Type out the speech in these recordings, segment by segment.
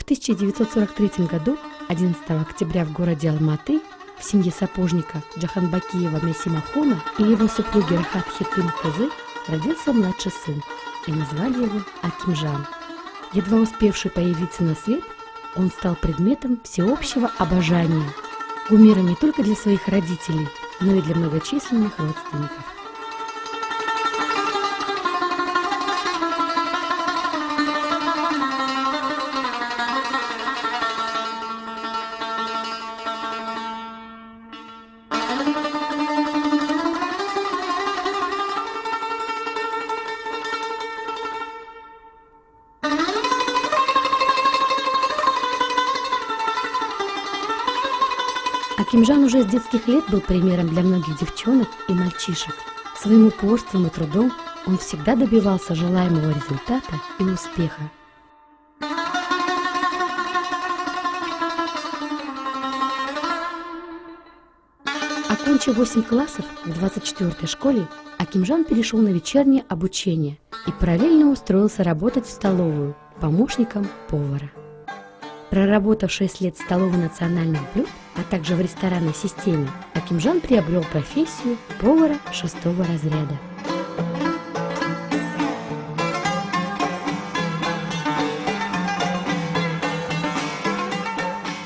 1943 году, 11 октября в городе Алматы, в семье сапожника Джаханбакиева Месимахона и его супруги Рахат Хитым Кызы родился младший сын, и назвали его Акимжан. Едва успевший появиться на свет, он стал предметом всеобщего обожания, кумиром не только для своих родителей, но и для многочисленных родственников. Акимжан уже с детских лет был примером для многих девчонок и мальчишек. Своим упорством и трудом он всегда добивался желаемого результата и успеха. Окончив 8 классов в 24-й школе, Акимжан перешел на вечернее обучение и параллельно устроился работать в столовую помощником повара. Проработав 6 лет в столовой национальных блюд, а также в ресторанной системе, Акимжан приобрел профессию повара 6-го разряда.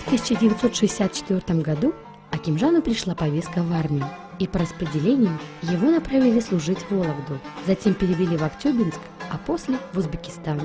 В 1964 году Акимжану пришла повестка в армию, и по распределению его направили служить в Вологду, затем перевели в Актюбинск, а после в Узбекистан.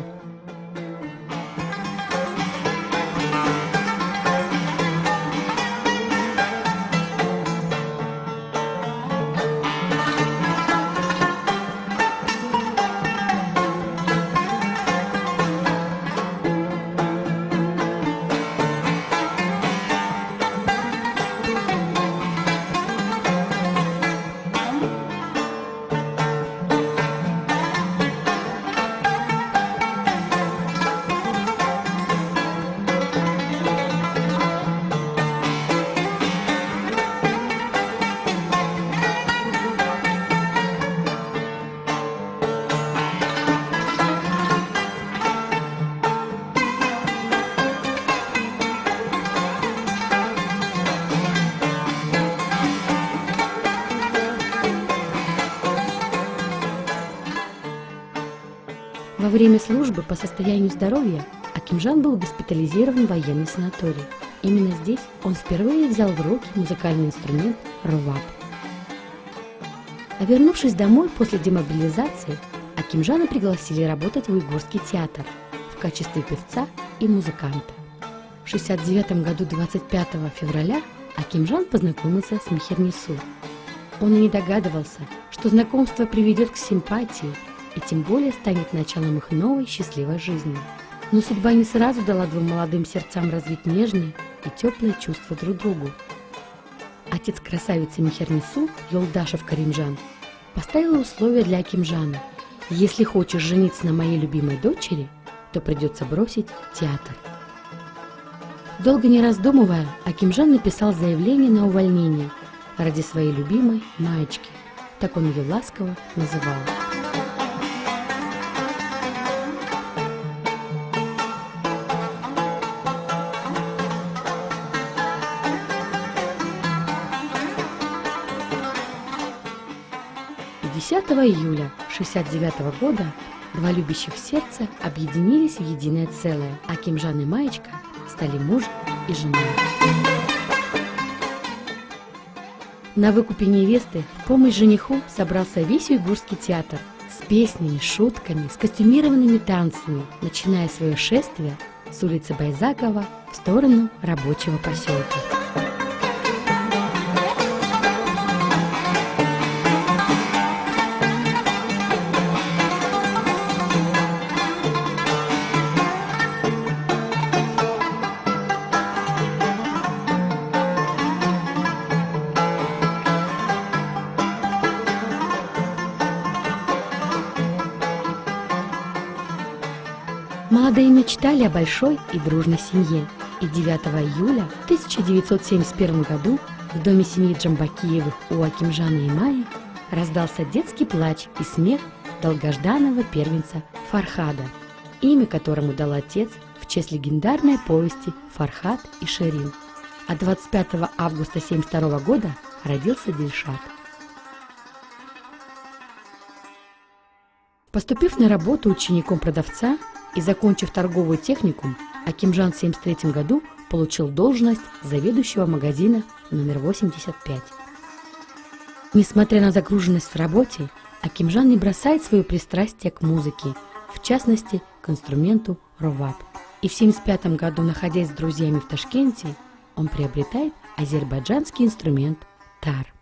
Во время службы по состоянию здоровья Акимжан был госпитализирован в военный санаторий. Именно здесь он впервые взял в руки музыкальный инструмент руваб. А вернувшись домой после демобилизации, Акимжана пригласили работать в Уйгурский театр в качестве певца и музыканта. В 1969 году 25 февраля Акимжан познакомился с Мехернису. Он и не догадывался, что знакомство приведет к симпатии и тем более станет началом их новой счастливой жизни. Но судьба не сразу дала двум молодым сердцам развить нежные и теплые чувства друг к другу. Отец красавицы Мехернису, Юлдашев Каримжан, поставил условия для Акимжана: если хочешь жениться на моей любимой дочери, то придется бросить театр. Долго не раздумывая, Акимжан написал заявление на увольнение ради своей любимой Маечки, так он ее ласково называл. И 10 июля 1969 года два любящих сердца объединились в единое целое. Акимжан и Маечка стали мужем и женой. На выкупе невесты в помощь жениху собрался весь Уйгурский театр с песнями, шутками, с костюмированными танцами, начиная свое шествие с улицы Байзакова в сторону рабочего поселка. Молодые мечтали о большой и дружной семье, и 9 июля 1971 году в доме семьи Джамбакиевых у Акимжана и Майи раздался детский плач и смех долгожданного первенца Фархада, имя которому дал отец в честь легендарной повести «Фархад и Ширин». А 25 августа 1972 года родился Дильшат. Поступив на работу учеником продавца и закончив торговый техникум, Акимжан в 1973 году получил должность заведующего магазина номер 85. Несмотря на загруженность в работе, Акимжан не бросает свое пристрастие к музыке, в частности, к инструменту роваб. И в 1975 году, находясь с друзьями в Ташкенте, он приобретает азербайджанский инструмент тар.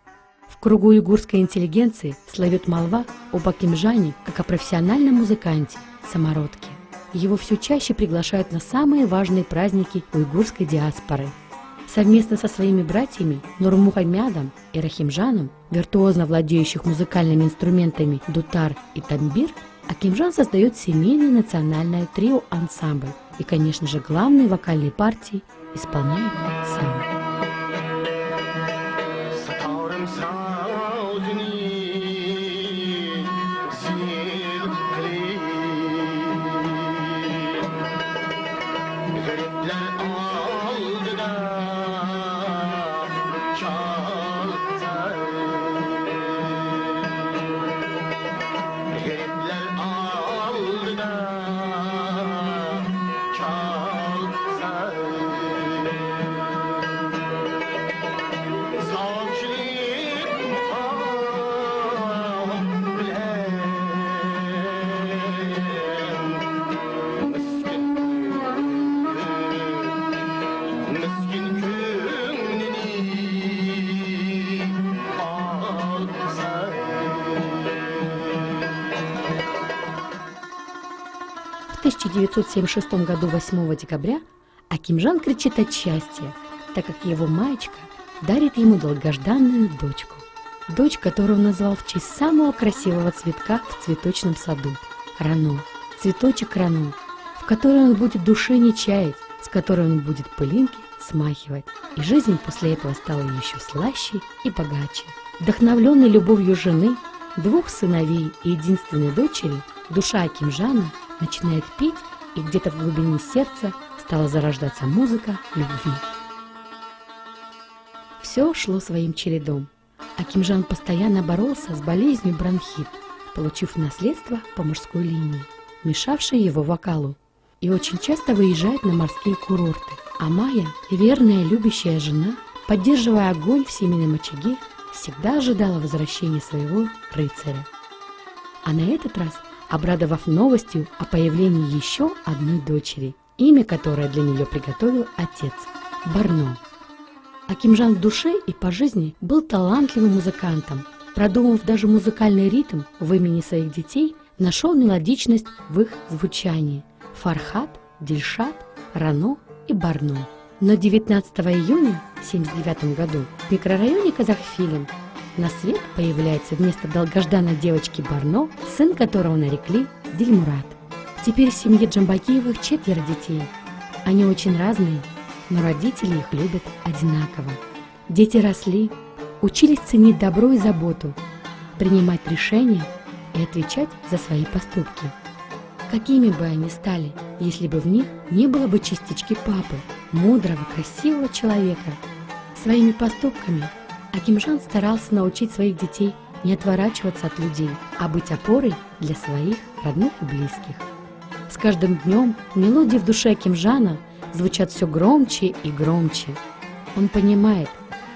В кругу уйгурской интеллигенции славит молва об Акимжане как о профессиональном музыканте, самородке. Его все чаще приглашают на самые важные праздники уйгурской диаспоры. Совместно со своими братьями Нурмухаммадом и Рахимжаном, виртуозно владеющих музыкальными инструментами дутар и тамбир, Акимжан создает семейное национальное трио-ансамбль и, конечно же, главные вокальные партии исполняет сам. В 1976 году 8 декабря Акимжан кричит от счастья, так как его маечка дарит ему долгожданную дочку. Дочь, которую он назвал в честь самого красивого цветка в цветочном саду – Рано. Цветочек Рано, в который он будет души не чаять, с которой он будет пылинки смахивать. И жизнь после этого стала еще слаще и богаче. Вдохновленный любовью жены, двух сыновей и единственной дочери, душа Акимжана начинает петь, и где-то в глубине сердца стала зарождаться музыка любви. Все шло своим чередом. Акимжан постоянно боролся с болезнью бронхит, получив наследство по мужской линии, мешавшее его вокалу, и очень часто выезжает на морские курорты. А Майя, верная любящая жена, поддерживая огонь в семейном очаге, всегда ожидала возвращения своего рыцаря. А на этот раз, обрадовав новостью о появлении еще одной дочери, имя которой для нее приготовил отец – Барно. Акимжан в душе и по жизни был талантливым музыкантом. Продумав даже музыкальный ритм в имени своих детей, нашел мелодичность в их звучании – Фархад, Дильшат, Рано и Барно. Но 19 июня 1979 году в микрорайоне Казахфилин на свет появляется вместо долгожданной девочки Барно, сын которого нарекли Дильмурат. Теперь в семье Джамбакиевых 4 детей. Они очень разные, но родители их любят одинаково. Дети росли, учились ценить добро и заботу, принимать решения и отвечать за свои поступки. Какими бы они стали, если бы в них не было бы частички папы, мудрого, красивого человека? Своими поступками Акимжан старался научить своих детей не отворачиваться от людей, а быть опорой для своих родных и близких. С каждым днем мелодии в душе Акимжана звучат все громче и громче. Он понимает,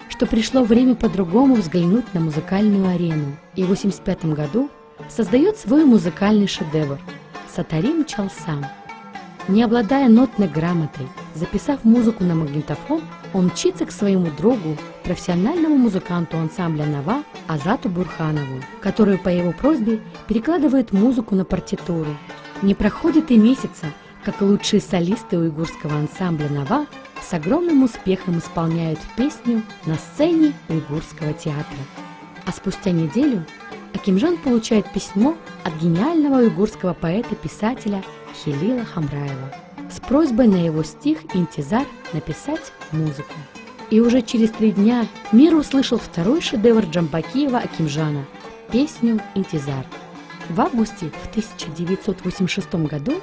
что пришло время по-другому взглянуть на музыкальную арену, и в 1985 году создает свой музыкальный шедевр «Сатарим Чалсам». Не обладая нотной грамотой, записав музыку на магнитофон, он мчится к своему другу, профессиональному музыканту ансамбля «Нова» Азату Бурханову, который по его просьбе перекладывает музыку на партитуру. Не проходит и месяца, как лучшие солисты уйгурского ансамбля «Нова» с огромным успехом исполняют песню на сцене уйгурского театра. А спустя неделю Акимжан получает письмо от гениального уйгурского поэта-писателя Хелила Хамраева с просьбой на его стих «Интизар» написать музыку. И уже через 3 дня мир услышал второй шедевр Джамбакиева Акимжана – песню «Интизар». В августе в 1986 году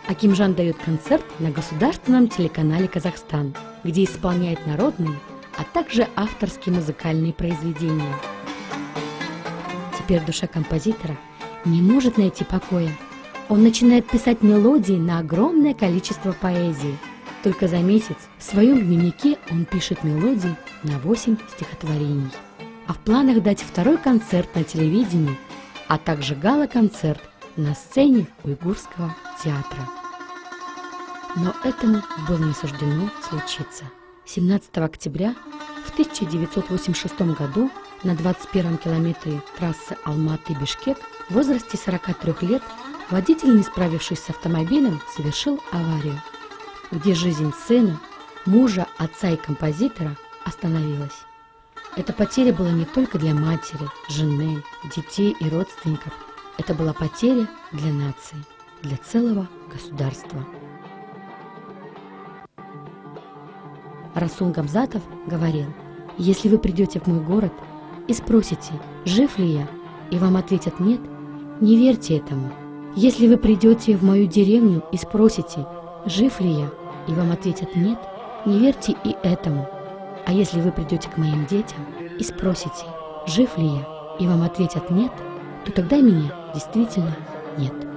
Акимжан дает концерт на государственном телеканале «Казахстан», где исполняет народные, а также авторские музыкальные произведения. Теперь душа композитора не может найти покоя. Он начинает писать мелодии на огромное количество поэзии. Только за месяц в своем дневнике он пишет мелодии на 8 стихотворений. А в планах дать второй концерт на телевидении, а также гала-концерт на сцене Уйгурского театра. Но этому было не суждено случиться. 17 октября в 1986 году на 21-м километре трассы Алматы-Бишкек в возрасте 43 лет водитель, не справившись с автомобилем, совершил аварию, где жизнь сына, мужа, отца и композитора остановилась. Эта потеря была не только для матери, жены, детей и родственников. Это была потеря для нации, для целого государства. Расул Гамзатов говорил: «Если вы придете в мой город и спросите, жив ли я, и вам ответят нет, не верьте этому. Если вы придете в мою деревню и спросите, жив ли я, и вам ответят нет, не верьте и этому. А если вы придете к моим детям и спросите, жив ли я, и вам ответят нет, то тогда меня действительно нет».